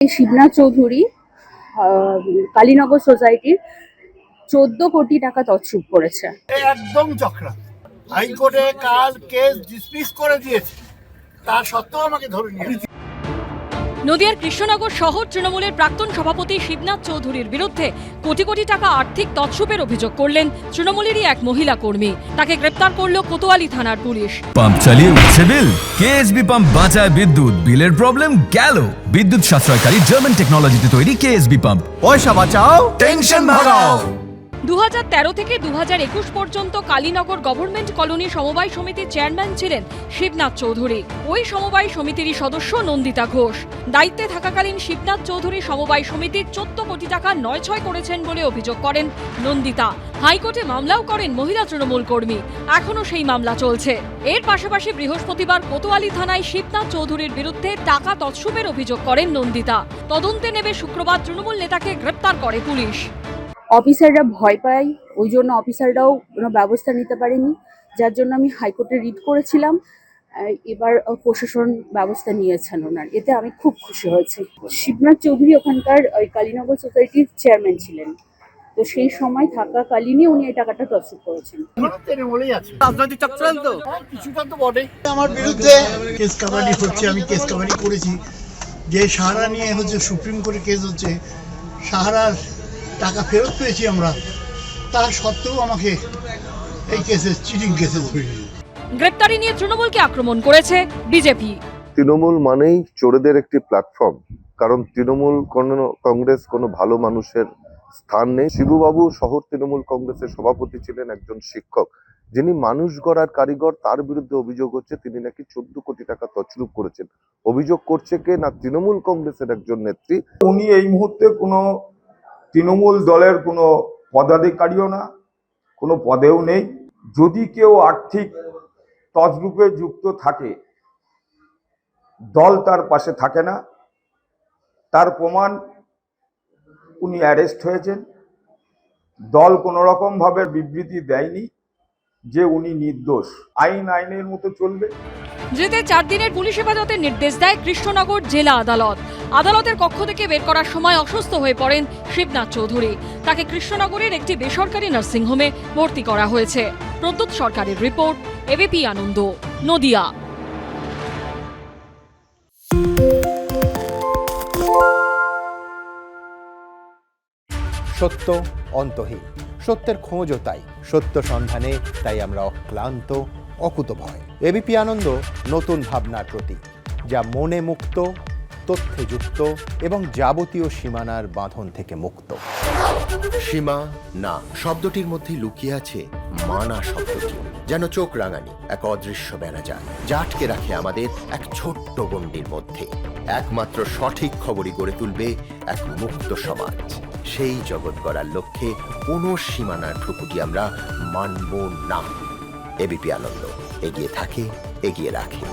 শিবনাথ চৌধুরী কালীনগর সোসাইটির 14 কোটি টাকা তছরূপ করেছে। একদম চক্রান্ত। হাইকোর্টে কাল কেস ডিসমিস করে দিয়েছে, তা সত্ত্বেও আমাকে ধরে নিয়ে আসে। নদিয়ার কৃষ্ণনগর শহর তৃণমূলের প্রাক্তন সভাপতি শিবনাথ চৌধুরীর বিরুদ্ধে কোটি কোটি টাকা আর্থিক তছরূপের অভিযোগ করলেন তৃণমূলেরই এক মহিলা কর্মী। তাকে গ্রেপ্তার করল কোতোয়ালি থানার পুলিশ। পাম্প চালিয়ে উঠছে বিল, কেএসবি পাম্প বাঁচায় বিদ্যুৎ, বিলের প্রবলেম গেল। বিদ্যুৎ সাশ্রয়কারী জার্মান টেকনোলজিতে তৈরি কেএসবি পাম্প। পয়সা বাঁচাও, টেনশন ভাগাও। 2013 থেকে 2021 পর্যন্ত কালীনগর গভর্নমেন্ট কলোনি সমবায় সমিতির চেয়ারম্যান ছিলেন শিবনাথ চৌধুরী। ওই সমবায় সমিতিরই সদস্য নন্দিতা ঘোষ। দায়িত্বে থাকাকালীন শিবনাথ চৌধুরী সমবায় সমিতির 14 কোটি টাকা নয়ছয় করেছেন বলে অভিযোগ করেন নন্দিতা। হাইকোর্টে মামলাও করেন মহিলা তৃণমূল কর্মী। এখনও সেই মামলা চলছে। এর পাশাপাশি বৃহস্পতিবার কোতোয়ালি থানায় শিবনাথ চৌধুরীর বিরুদ্ধে টাকা তছরূপের অভিযোগ করেন নন্দিতা। তদন্তে নেবে শুক্রবার তৃণমূল নেতাকে গ্রেপ্তার করে পুলিশ। অফিসাররা ভয় পায়, ওই জন্য অফিসাররাও কোনো ব্যবস্থা নিতে পারেনি, যার জন্য আমি হাইকোর্টে রিট করেছিলাম। এবার প্রশাসন ব্যবস্থা নিয়েছেন ওনার, এতে আমি খুব খুশি হয়েছি। শিবনাথ চৌধুরী ওখানকার ওই কালীনগর সোসাইটির চেয়ারম্যান ছিলেন, তো সেই সময় থাকাকালীনই উনি এই টাকাটা তছরূপ করেছেন। রাজনৈতিক চক্রান্ত কিছুটা তো বটেই। আমার বিরুদ্ধে কেস কাভারি হচ্ছে, আমি কেস কাভারি করেছি। যে সাহারা নিয়ে হচ্ছে সুপ্রিম কোর্টে কেস হচ্ছে, সাহারার টাকা ফেরত পেয়েছি আমরা, তা সত্ত্বেও আমাকে এই কেসে চিটিং কেসে ধরে নিল। গ্রেপ্তারি নিয়ে তৃণমূলকে আক্রমণ করেছে বিজেপি। তৃণমূল মানেই চোরেদের একটি প্ল্যাটফর্ম, কারণ তৃণমূল কংগ্রেস কোনো ভালো মানুষের স্থান নেই। শিবুবাবু শহর তৃণমূল কংগ্রেসের সভাপতি ছিলেন, একজন শিক্ষক যিনি মানুষ গড়ার কারিগর। তার বিরুদ্ধে অভিযোগ হচ্ছে তিনি নাকি 14 কোটি টাকা তছরূপ করেছেন। অভিযোগ করছে কে না, তৃণমূল কংগ্রেসের একজন নেত্রী। উনি এই মুহূর্তে কোনো তৃণমূল দলের কোনো পদাধিকারীও না, কোনো পদেও নেই। যদি কেউ আর্থিক তছরূপে যুক্ত থাকে, দল তার পাশে থাকে না। তার প্রমাণ উনি অ্যারেস্ট হয়েছেন। দল কোনো রকম ভাবে বিবৃতি দেয়নি যে উনি নির্দোষ। আইন আইনের মতো চলবে। যেতে 4 দিনের পুলিশ হেফাজতের নির্দেশ দেয় কৃষ্ণনগর জেলা আদালত। আদালতের কক্ষ থেকে বের করার সময় অসুস্থ হয়ে পড়েন শিবনাথ চৌধুরী। তাকে কৃষ্ণনগরের একটি বেসরকারি নার্সিংহোমে ভর্তি করা হয়েছে। প্রদ্যুৎ সরকারের রিপোর্ট, এবিপি আনন্দ, নদিয়া। সত্য অন্তহীন, সত্যের খোঁজও তাই, সত্য সন্ধানে তাই আমরা অক্লান্ত, অকুতভয়। এবিপি আনন্দ নতুন ভাবনার প্রতীক, যা মনে মুক্ত, তথ্যে যুক্ত এবং যাবতীয় সীমানার বাঁধন থেকে মুক্ত। সীমা না শব্দটির মধ্যে লুকিয়ে আছে মানা শব্দটি, যেন চোখ রাঙানি এক অদৃশ্য বেড়াজাল, যা আটকে রাখে আমাদের এক ছোট্ট গণ্ডির মধ্যে। একমাত্র সঠিক খবরই গড়ে তুলবে এক মুক্ত সমাজ। সেই জগৎ গড়ার লক্ষ্যে কোনো সীমানার ঠুকুটি আমরা মানব না। এবিপি আনন্দ এগিয়ে থাকে, এগিয়ে রাখে।